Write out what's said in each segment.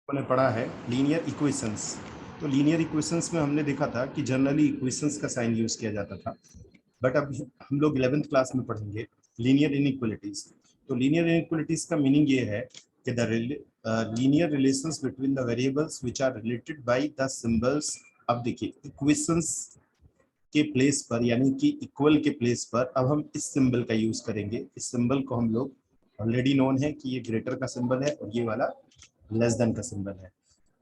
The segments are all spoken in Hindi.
हमने पढ़ा है लीनियर इक्वेशंस। तो लीनियर इक्वेशंस में हमने देखा था कि जनरली इक्वेशंस का साइन यूज किया जाता था, बट अब हम लोग 11th क्लास में पढ़ेंगे लीनियर इनइक्वालिटीज। तो लीनियर इनइक्वालिटीज का मीनिंग ये है कि the linear relations between the variables which are related by the symbols. अब देखिए इक्वेशंस के प्लेस पर यानी कि इक्वल के प्लेस पर अब हम इस सिंबल का यूज करेंगे। इस सिंबल को हम लोग ऑलरेडी नोन है कि ये ग्रेटर का सिंबल है और ये वाला लेस देन का सिंबल है,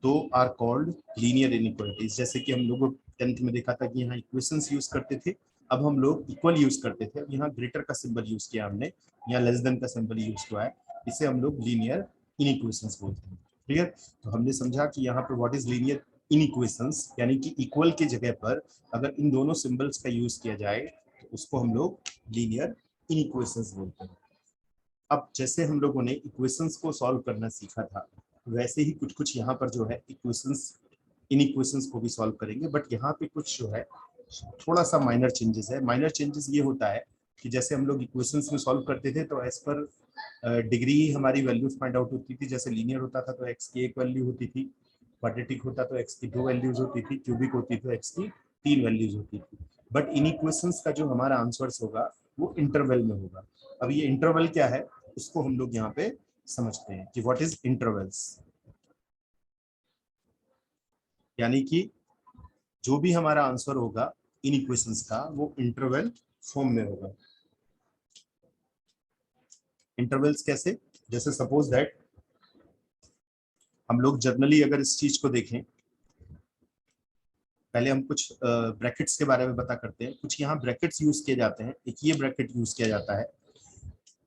तो आर कॉल्ड लीनियर इनइक्वालिटीज। जैसे कि हम लोग 10th में देखा था कि यहाँ इक्वेशंस यूज करते थे, अब हम लोग इक्वल यूज करते थे। अब यहाँ ग्रेटर का सिंबल यूज किया हमने, यहाँ लेस देन का सिंबल यूज हुआ है, इसे हम लोग लीनियर इनइक्वेशंस बोलते हैं। क्लियर? तो हमने समझा कि यहाँ पर व्हाट इज लीनियर इनइक्वेशंस, यानी कि इक्वल की जगह पर अगर इन दोनों सिंबल्स का यूज किया जाए तो उसको हम लोग लीनियर इनइक्वेशंस बोलते हैं। अब जैसे हम लोगों ने इक्वेशंस को सॉल्व करना सीखा था, वैसे ही कुछ कुछ यहाँ पर जो है इक्वेशंस इन इक्वेशंस को भी सॉल्व करेंगे, बट यहाँ पे कुछ जो है थोड़ा सा माइनर चेंजेस है। माइनर चेंजेस ये होता है कि जैसे हम लोग इक्वेशंस में सॉल्व करते थे तो एज पर डिग्री ही हमारी वैल्यूज फाइंड आउट होती थी। जैसे लीनियर होता था तो एक्स की एक वैल्यू होती थी, क्वाड्रेटिक होता तो एक्स की 2 वैल्यूज होती थी, क्यूबिक होती तो एक्स की 3 वैल्यूज होती थी। बट इन इक्वेशंस का जो हमारा आंसर्स होगा वो इंटरवल में होगा। अब ये इंटरवल क्या है उसको हम लोग यहाँ पे समझते हैं कि व्हाट इज इंटरवल्स। यानी कि जो भी हमारा आंसर होगा इन इक्वेशंस का वो इंटरवल फॉर्म में होगा। इंटरवल्स कैसे? जैसे सपोज दैट हम लोग जर्नली अगर इस चीज को देखें, पहले हम कुछ ब्रैकेट्स के बारे में पता करते हैं। कुछ यहाँ ब्रैकेट्स यूज किए जाते हैं, एक ये ब्रैकेट यूज किया जाता है,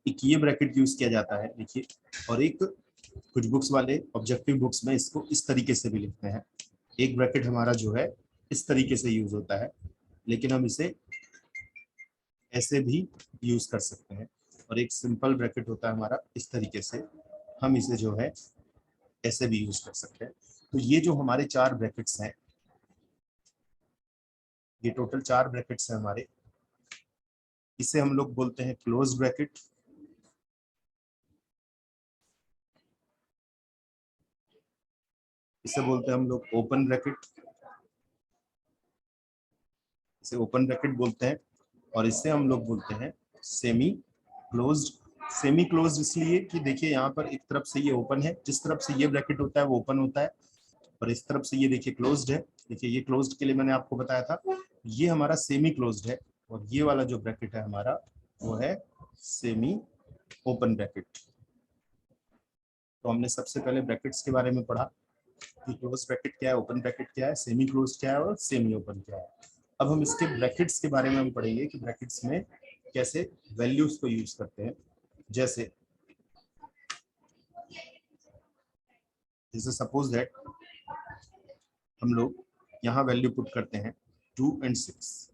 एक ये ब्रैकेट यूज किया जाता है, देखिए। और एक कुछ बुक्स वाले ऑब्जेक्टिव बुक्स में इसको इस तरीके से भी लिखते हैं। एक ब्रैकेट हमारा जो है इस तरीके से यूज होता है, लेकिन हम इसे ऐसे भी यूज कर सकते हैं। और एक सिंपल ब्रैकेट होता है हमारा इस तरीके से, हम इसे जो है ऐसे भी यूज कर सकते हैं। तो ये जो हमारे 4 ब्रैकेट्स हैं, ये टोटल 4 ब्रैकेट्स हैं हमारे, इसे हम लोग बोलते हैं क्लोज ब्रैकेट, इसे बोलते हैं हम लोग ओपन ब्रैकेट, इसे ओपन ब्रैकेट बोलते हैं, और इसे हम लोग बोलते हैं सेमी क्लोज्ड। सेमी क्लोज्ड इसलिए कि देखिए यहाँ पर एक तरफ से ये ओपन है, जिस तरफ से ये ब्रैकेट होता है वो ओपन होता है, और इस तरफ से ये देखिए क्लोज्ड है। देखिए ये क्लोज्ड के लिए मैंने आपको बताया था, ये हमारा सेमी क्लोज्ड है, और ये वाला जो ब्रैकेट है हमारा वो है सेमी ओपन ब्रैकेट। तो हमने सबसे पहले ब्रैकेट्स के बारे में पढ़ा कि क्लोज ब्रैकेट क्या है, ओपन ब्रैकेट क्या है, सेमी क्लोज क्या है और सेमी ओपन क्या है। अब हम इसके ब्रैकेट्स के बारे में हम पढ़ेंगे कि ब्रैकेट्स में कैसे वैल्यूज को यूज करते हैं। जैसे जैसे सपोज दैट हम लोग यहाँ वैल्यू पुट करते हैं 2 और 6,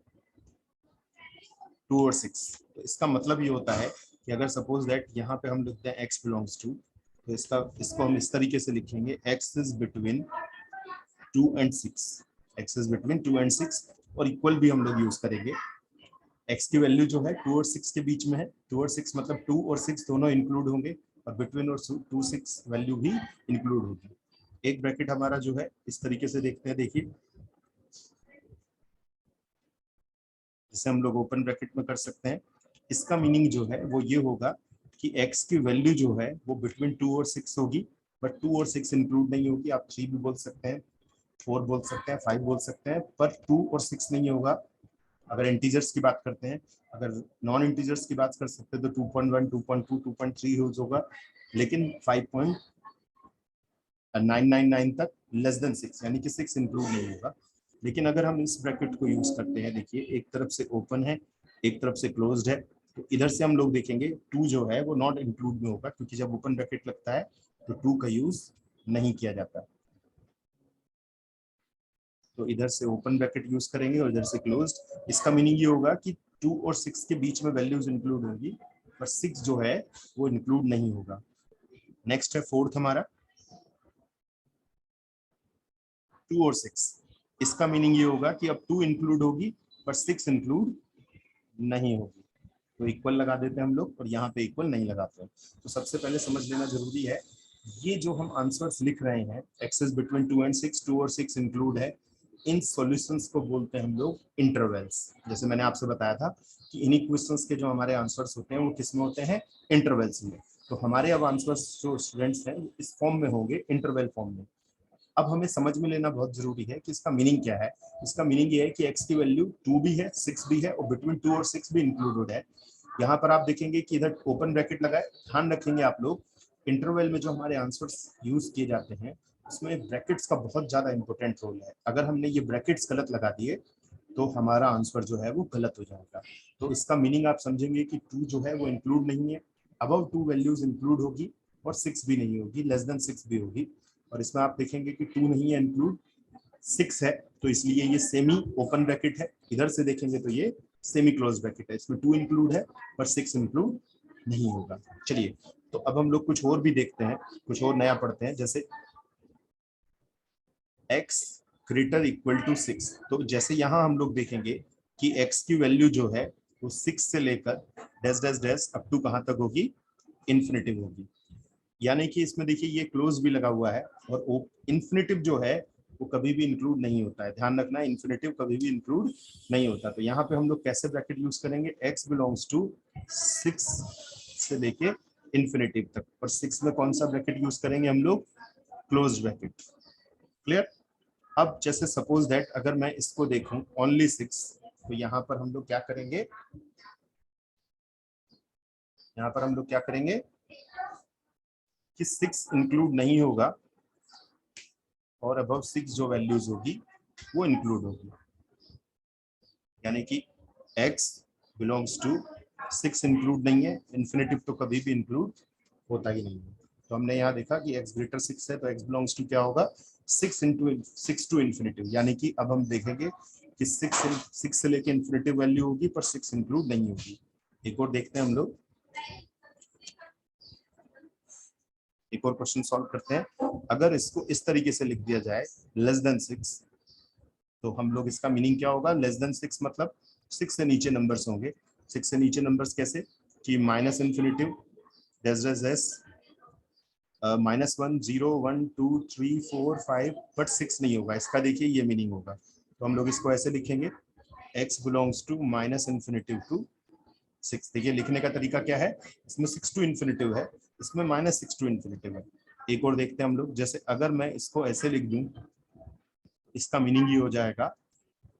2 और 6। तो इसका मतलब ये होता है कि अगर सपोज दैट यहाँ पे हम लिखते हैं x बिलोंग्स टू, तो इसको हम इस तरीके से लिखेंगे x इज बिटवीन 2 और 6, x इज बिटवीन 2 और 6। और इक्वल भी हम लोग यूज करेंगे। x की वैल्यू जो है 2 और 6 के बीच में है, 2 और 6 मतलब 2 और 6 दोनों इंक्लूड होंगे, और बिटवीन और 2 6 वैल्यू भी इंक्लूड होगी। एक ब्रैकेट हमारा जो है इस तरीके से देखते हैं, देखिए जिसे हम लोग ओपन ब्रैकेट में कर सकते हैं। इसका मीनिंग जो है वो ये होगा कि x की वैल्यू जो है वो बिटवीन 2 और 6 होगी, बट 2 और 6 इंक्लूड नहीं होगी। आप 3 भी बोल सकते हैं, 4 बोल सकते हैं, 5 बोल सकते हैं, पर 2 और 6 नहीं होगा। अगर इंटीजर्स की बात करते हैं, अगर नॉन इंटीजर्स की बात कर सकते हैं तो 2.1, 2.2, 2.3 यूज होगा, लेकिन 5.999 तक लेस देन 6 यानी कि 6 इंक्लूड नहीं होगा। लेकिन अगर हम इस ब्रैकेट को यूज करते हैं, देखिए एक तरफ से ओपन है, एक तरफ से क्लोज्ड है, तो इधर से हम लोग देखेंगे 2 जो है वो नॉट इंक्लूड में होगा, क्योंकि जब ओपन ब्रैकेट लगता है तो 2 का यूज नहीं किया जाता। तो इधर से ओपन ब्रैकेट यूज करेंगे और इधर से क्लोज्ड। इसका मीनिंग ये होगा कि 2 और 6 के बीच में वैल्यूज इंक्लूड होगी, पर 6 जो है वो इंक्लूड नहीं होगा। नेक्स्ट है फोर्थ हमारा 2 और 6। इसका मीनिंग ये होगा कि अब 2 इंक्लूड होगी पर 6 इंक्लूड नहीं होगी। तो इक्वल लगा देते हैं हम लोग, और यहाँ पे इक्वल नहीं लगाते हैं। तो सबसे पहले समझ लेना जरूरी है ये जो हम आंसर्स लिख रहे हैं एक्सेस बिटवीन 2 एंड 6, 2 और 6 इंक्लूड है, इन सॉल्यूशंस को बोलते हैं हम लोग इंटरवल्स। जैसे मैंने आपसे बताया था कि इन इक्वेशंस के जो हमारे आंसर्स होते हैं वो किस में होते हैं, इंटरवल्स में। तो हमारे अब आंसर्स जो स्टूडेंट्स हैं इस फॉर्म में होंगे, इंटरवल फॉर्म में। अब हमें समझ में लेना बहुत जरूरी है कि इसका मीनिंग क्या है। इसका मीनिंग ये है कि x की वैल्यू 2 भी है, 6 भी है और बिटवीन 2 और 6 भी इंक्लूडेड है। यहाँ पर आप देखेंगे कि इधर ओपन ब्रैकेट लगाए, ध्यान रखेंगे आप लोग इंटरवल में जो हमारे आंसर्स यूज किए जाते हैं उसमें ब्रैकेट्स का बहुत ज्यादा इंपॉर्टेंट रोल है। अगर हमने ये ब्रैकेट्स गलत लगा दिए तो हमारा आंसर जो है वो गलत हो जाएगा। तो इसका मीनिंग आप समझेंगे कि 2 जो है वो इंक्लूड नहीं है, अबव 2 वैल्यूज इंक्लूड होगी और 6 भी नहीं होगी, लेस देन 6 भी होगी। और इसमें आप देखेंगे कि 2 नहीं है इंक्लूड, 6 है, तो इसलिए ये सेमी ओपन ब्रैकेट है। इधर से देखेंगे तो ये सेमी क्लोज ब्रैकेट है, इसमें 2 इंक्लूड है पर 6 इंक्लूड नहीं होगा। चलिए, तो अब हम लोग कुछ और भी देखते हैं, कुछ और नया पढ़ते हैं। जैसे x ग्रेटर इक्वल टू 6, तो जैसे यहाँ हम लोग देखेंगे कि x की वैल्यू जो है वो 6 से लेकर dash dash dash up to कहाँ तक होगी, इन्फिनिटिव होगी। यानी कि इसमें देखिए ये क्लोज भी लगा हुआ है और इन्फिनिटिव जो है वो कभी भी इंक्लूड नहीं होता है, ध्यान रखना, इन्फिनिटिव कभी भी इंक्लूड नहीं होता। तो यहाँ पे हम लोग कैसे ब्रैकेट यूज करेंगे, x बिलोंग्स टू 6 से लेके इन्फिनिटिव तक, और 6 में कौन सा ब्रैकेट यूज करेंगे हम लोग, क्लोज ब्रैकेट। क्लियर। अब जैसे सपोज दैट अगर मैं इसको देखूं ओनली 6, तो यहाँ पर हम लोग क्या करेंगे, यहाँ पर हम लोग क्या करेंगे कि 6 इंक्लूड नहीं होगा और अबव 6 जो वैल्यूज होगी वो इंक्लूड होगी। यानी कि x बिलोंग्स टू 6 इंक्लूड नहीं है, इन्फिनिटिव तो कभी भी इंक्लूड होता ही नहीं है। तो हमने यहाँ देखा कि x ग्रेटर 6 है तो x बिलोंग्स टू क्या होगा, 6 टू इन्फिनिटिव। यानी कि अब हम देखेंगे कि 6 से लेके इन्फिनिटिव वैल्यू होगी पर 6 इंक्लूड नहीं होगी। एक और देखते हैं हम लोग, एक और क्वेश्चन सॉल्व करते हैं। अगर इसको इस तरीके से लिख दिया जाए लेस देन 6, तो हम लोग इसका मीनिंग क्या होगा, लेस देन 6 मतलब 6 से नीचे नंबर्स होंगे। 6 से नीचे नंबर्स कैसे, कि minus infinitive dash dash dash -1 0 1 2 3 4 5, but 6 नहीं होगा। इसका देखिए ये मीनिंग होगा। तो हम लोग इसको ऐसे लिखेंगे, x belongs to minus infinitive to 6। देखिए लिखने का तरीका क्या है, इसमें 6 टू इन्फिनिटिव है, इसमें -6 टू इन्फिनिटिव है। एक और देखते हैं हम लोग, जैसे अगर मैं इसको ऐसे लिख दूं, इसका मीनिंग ये हो जाएगा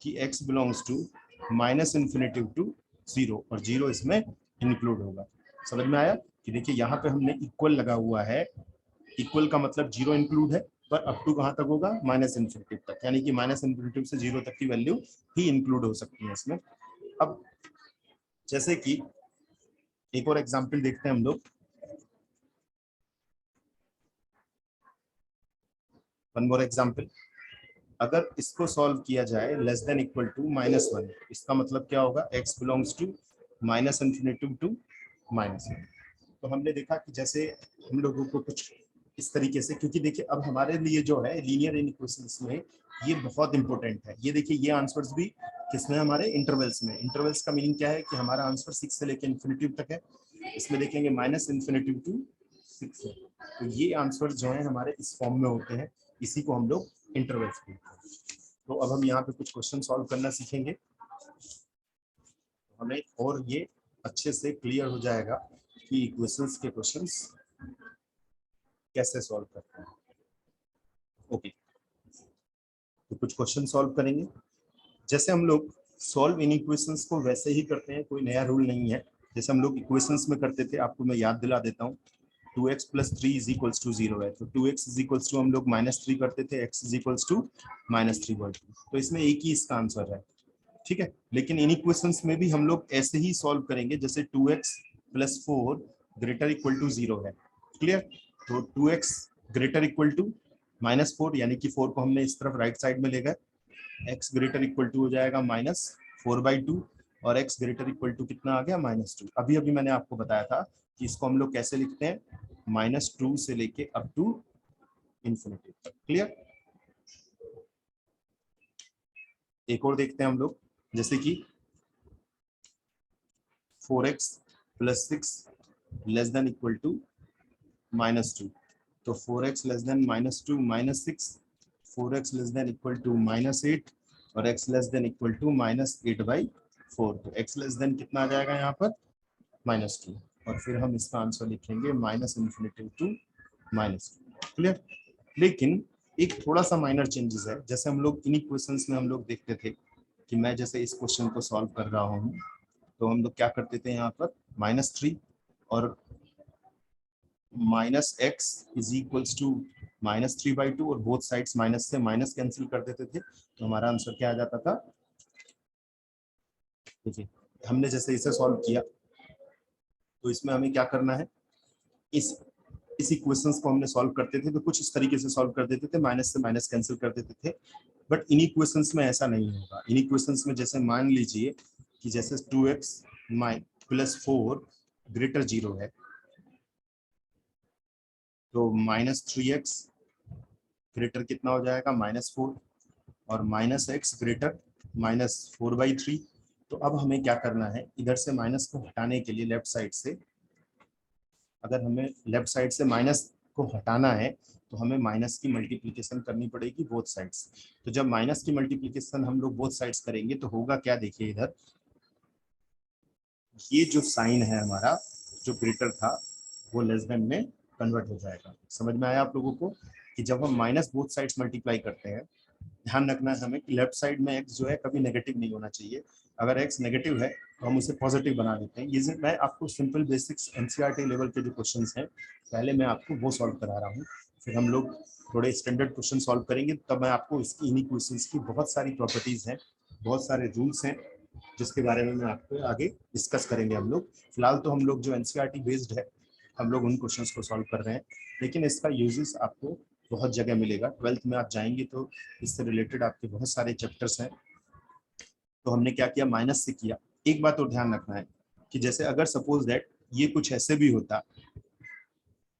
कि x belongs to minus infinitive to 0 और 0 इसमें इंक्लूड होगा। समझ में आया कि देखिए यहाँ पे हमने इक्वल लगा हुआ है, इक्वल का मतलब 0 इंक्लूड है पर अप टू कहाँ तक होगा, माइनस इन्फिनिटिव तक, यानी कि माइनस इन्फिनिटिव से 0 तक की वैल्यू ही इंक्लूड हो सकती है इसमें। अब जैसे कि एक और एग्जांपल देखते हैं हम लोग, वन मोर एग्जांपल। अगर इसको सॉल्व किया जाए लेस देन इक्वल टू -1, इसका मतलब क्या होगा, x belongs to minus infinitive to -1। तो हमने देखा कि जैसे हम लोगों को कुछ इस तरीके से, क्योंकि देखिए अब हमारे लिए जो है लीनियर इनइक्वेशंस में ये बहुत इंपॉर्टेंट है। ये देखिए ये आंसर्स भी किसमें, हमारे इंटरवल्स में। इंटरवल्स का मीनिंग क्या है कि हमारा आंसर 6 से लेकर इन्फिनिटिव तक है, इसमें देखेंगे माइनस इन्फिनिटिव टू 6 है। तो ये आंसर जो है हमारे इस फॉर्म में होते हैं, इसी को हम लोग इंटरवल्स बोलते हैं। तो अब हम यहाँ पे कुछ क्वेश्चन सॉल्व करना सीखेंगे, हमें और ये अच्छे से क्लियर हो जाएगा कि इक्वेशंस के क्वेश्चंस कैसे सॉल्व करते हैं। ओके, तो कुछ क्वेश्चन सॉल्व करेंगे। जैसे हम लोग सॉल्व इन इक्वेशंस को वैसे ही करते हैं, कोई नया रूल नहीं है। जैसे हम लोग इक्वेशंस में करते थे, आपको मैं याद दिला देता हूँ, 2x + 3 = 0 है, तो 2x = हम लोग -3 करते थे, x = -3/2। तो इसमें एक ही इसका आंसर है, ठीक है। लेकिन इन इक्वेशंस में भी हम लोग ऐसे ही सॉल्व करेंगे, जैसे 2x + 4 > 0 है, क्लियर। तो 2x > -4, यानी कि 4 को हमने इस तरफ राइट साइड में ले गए, x > हो जाएगा -4/2 और x > कितना आ गया, -2। अभी अभी मैंने आपको बताया था कि इसको हम लोग कैसे लिखते हैं, -2 से लेके अप टू इन्फिनिटी तक, क्लियर। एक और देखते हैं हम लोग, जैसे कि 4x + 6 < -2। तो 4x less than -2 -6, 4x less than equal to -8 और x less than equal to -8/4। तो x लेस देन कितना आ जाएगा यहाँ पर -2, और फिर हम इसका आंसर लिखेंगे -∞ टू -2। क्लियर। लेकिन एक थोड़ा सा माइनर चेंजेस है। जैसे हम लोग इन क्वेश्चंस में हम लोग देखते थे कि मैं जैसे इस क्वेश्चन को सॉल्व कर रहा हूँ तो हम लोग क्या करते थे यहाँ पर -3 और -x इज इक्वल्स टू -3/2 और बोथ साइड्स माइनस से माइनस कैंसिल कर देते थे। तो हमारा आंसर क्या आ जाता था, देखिए हमने जैसे इसे सॉल्व किया तो इसमें हमें क्या करना है, इस इक्वेशंस को हमने सॉल्व करते थे तो कुछ इस तरीके से सॉल्व कर देते थे, माइनस से माइनस कैंसिल कर देते थे। बट इन इक्वेशंस में ऐसा नहीं होगा। इन इक्वेशंस में जैसे मान लीजिए कि जैसे 2x + 4 ग्रेटर 0 है तो -3x ग्रेटर कितना हो जाएगा -4 और -x ग्रेटर -4/3। तो अब हमें क्या करना है, इधर से माइनस को हटाने के लिए लेफ्ट साइड से, अगर हमें लेफ्ट साइड से माइनस को हटाना है तो हमें माइनस की मल्टीप्लिकेशन करनी पड़ेगी बोथ साइड्स। तो जब माइनस की मल्टीप्लिकेशन हम लोग बोथ साइड्स करेंगे तो होगा क्या, देखिए इधर ये जो साइन है हमारा जो ग्रेटर था वो लेस देन में कन्वर्ट हो जाएगा। समझ में आया आप लोगों को कि जब हम माइनस बोथ साइड्स मल्टीप्लाई करते हैं, ध्यान रखना है हमें कि लेफ्ट साइड में x जो है कभी नेगेटिव नहीं होना चाहिए। अगर x नेगेटिव है तो हम उसे पॉजिटिव बना देते हैं। ये मैं आपको सिंपल बेसिक्स एनसीईआरटी लेवल के जो क्वेश्चंस हैं पहले मैं आपको वो सॉल्व करा रहा हूँ, फिर हम लोग थोड़े स्टैंडर्ड क्वेश्चन सॉल्व करेंगे तब मैं आपको इसकी इन्हीं क्वेश्चंस की बहुत सारी प्रॉपर्टीज हैं, बहुत सारे रूल्स हैं जिसके बारे में मैं आपको आगे डिस्कस करेंगे हम लोग। फिलहाल तो हम लोग जो एनसीईआरटी बेस्ड है हम लोग उन क्वेश्चंस को सॉल्व कर रहे हैं, लेकिन इसका यूजेस आपको बहुत जगह मिलेगा। 12th में आप जाएंगे तो इससे रिलेटेड आपके बहुत सारे चैप्टर्स हैं। तो हमने क्या किया, माइनस से किया। एक बात और ध्यान रखना है कि जैसे अगर सपोज दैट ये कुछ ऐसे भी होता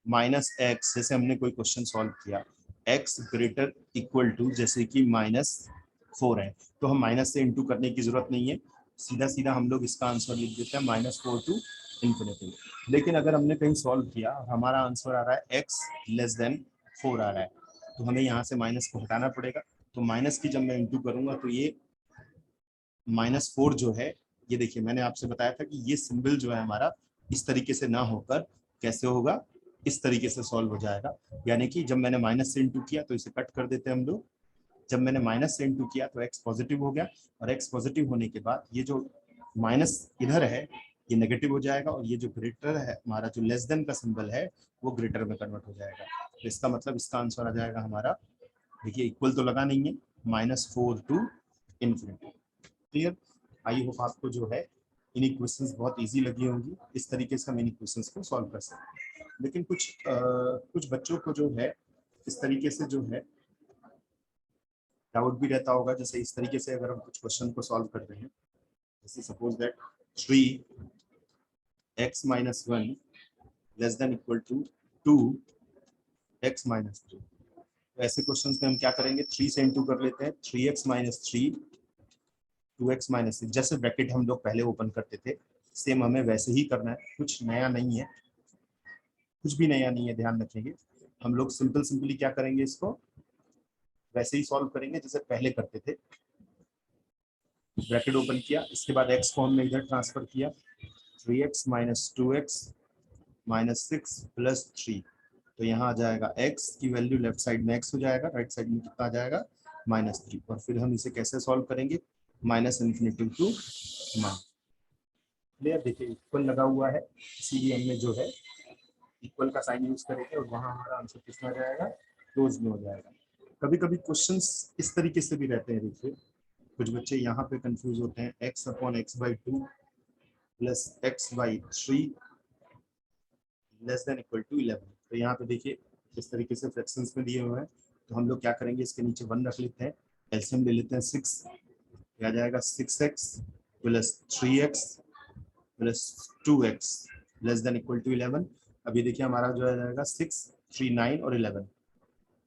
-x, जैसे हमने कोई क्वेश्चन सॉल्व किया x ग्रेटर इक्वल टू जैसे कि -4 है तो हम माइनस से इंटू करने की जरूरत नहीं है, सीधा सीधा हम लोग इसका आंसर लिख देते हैं -4 टू ∞। लेकिन अगर हमने कहीं सॉल्व किया हमारा आंसर आ रहा है x लेस देन 4 आ रहा है तो हमें यहाँ से माइनस को हटाना पड़ेगा। तो माइनस की जब मैं इंटू करूंगा तो ये -4 जो है, ये देखिए मैंने आपसे बताया था कि ये सिंबल जो है हमारा इस तरीके से ना होकर कैसे होगा, इस तरीके से सॉल्व हो जाएगा। यानी कि जब मैंने माइनस से इंटू किया तो इसे कट कर देते हैं हम लोग, जब मैंने माइनस से इंटू किया तो x पॉजिटिव हो गया और x पॉजिटिव होने के बाद ये जो माइनस इधर है ये नेगेटिव हो जाएगा और ये जो ग्रेटर है हमारा जो लेस देन का सिंबल है वो ग्रेटर में कन्वर्ट हो जाएगा। तो इसका मतलब इसका आंसर आ जाएगा हमारा, देखिए इक्वल तो लगा नहीं है, -4 टू ∞। क्लियर। आई होप आपको जो है इन क्वेश्चंस बहुत इजी लगी होंगी। इस तरीके से हम इन क्वेश्चंस को सॉल्व कर सकते हैं। लेकिन कुछ बच्चों को जो है इस तरीके से जो है डाउट भी रहता होगा। जैसे इस तरीके से अगर हम कुछ क्वेश्चन को सॉल्व कर रहे हैं, जैसे suppose that 3x - 1 less than equal to 2x - 3। तो ऐसे क्वेश्चंस में हम क्या करेंगे, 3 से इंटू कर लेते हैं, 3x - 3 2x - 6। जैसे ब्रैकेट हम लोग पहले ओपन करते थे सेम हमें वैसे ही करना है, कुछ नया नहीं है, कुछ भी नया नहीं है। ध्यान रखेंगे हम लोग सिंपली क्या करेंगे, इसको वैसे ही सॉल्व करेंगे जैसे पहले करते थे। ब्रैकेट ओपन किया, इसके बाद x को हमने इधर ट्रांसफर किया, 3x - 2x - 6 + 3। तो यहाँ आ जाएगा x की वैल्यू लेफ्ट साइड में x हो जाएगा, राइट साइड में कितना आ जाएगा -3। और फिर हम इसे कैसे सॉल्व करेंगे, -∞ टू क्लियर। देखिए इक्वल लगा हुआ है इसीलिए हमने जो है इक्वल का साइन यूज करेंगे और वहाँ हमारा आंसर कितना आ जाएगा, क्लोज में हो जाएगा। कभी कभी क्वेश्चंस इस तरीके से भी रहते हैं। देखिए कुछ बच्चे यहाँ पे कंफ्यूज होते हैं, x/x/2 + x/3 less than equal to 11। तो यहाँ पे देखिए इस तरीके से फ्रैक्शंस में दिए हुए हैं। तो हम लोग क्या करेंगे, इसके नीचे 1 रख लेते हैं, एलसीएम ले लेते हैं 6, आ जाएगा 6x + 3x + 2x less than equal to 11। अभी देखिए हमारा जो आ जाएगा 6, 3, 9 और 11,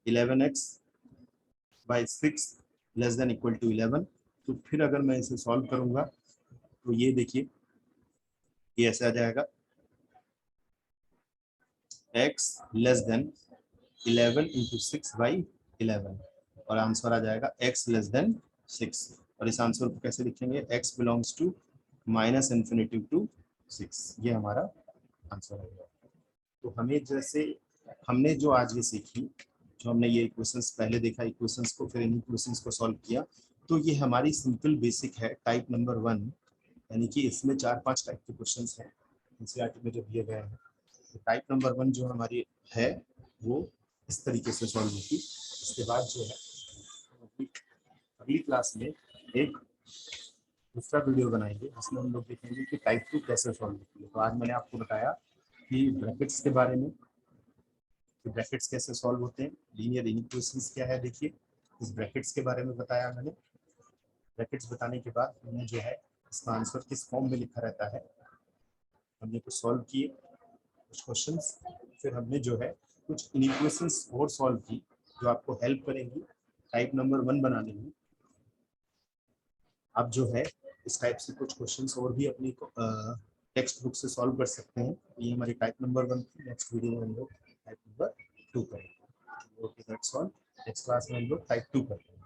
11x/6 less than equal to 11। तो फिर अगर मैं इसे सॉल्व करूंगा तो ये देखिए ये ऐसे आ जाएगा, x लेस देन 11 इंटू 6/11 और आंसर आ जाएगा x लेस देन 6। और इस आंसर को कैसे लिखेंगे, x बिलोंग्स टू -∞ टू 6, ये हमारा आंसर है। तो हमें जैसे हमने जो आज ये सीखी, जो हमने ये इक्वेशंस पहले देखा इक्वेशंस को, फिर इन इक्वेशंस को सॉल्व किया, तो ये हमारी सिंपल बेसिक है टाइप नंबर 1, यानी कि इसमें 4-5 टाइप के क्वेश्चंस हैं एनसीईआरटी में जो दिए गए हैं। तो टाइप नंबर 1 जो हमारी है वो इस तरीके से सॉल्व होगी। इसके बाद जो है अगली क्लास में एक दूसरा वीडियो बनाएंगे जिसमें हम लोग देखेंगे कि टाइप 2 कैसे सॉल्व होती है। तो आज मैंने आपको बताया कि ब्रैकेट्स के बारे में, कि ब्रैकेट्स कैसे सॉल्व होते हैं, लीनियर इक्वेशंस क्या है, देखिए इस ब्रैकेट्स के बारे में बताया मैंने। ब्रैकेट्स बताने के बाद हमने जो है इसका आंसर किस फॉर्म में लिखा रहता है हमने कुछ सॉल्व किए कुछ क्वेश्चंस, फिर हमने जो है कुछ इक्वेशंस और सॉल्व की जो आपको हेल्प करेंगी टाइप नंबर 1 बनाने में। आप जो है इस टाइप से कुछ क्वेश्चंस और भी अपनी टेक्स्ट बुक से सॉल्व कर सकते हैं। ये हमारी टाइप नंबर 1 की। नेक्स्ट वीडियो में हम लोग टाइप नंबर 2 करेंगे। Okay that's all. Next class में हम लोग टाइप 2 करेंगे।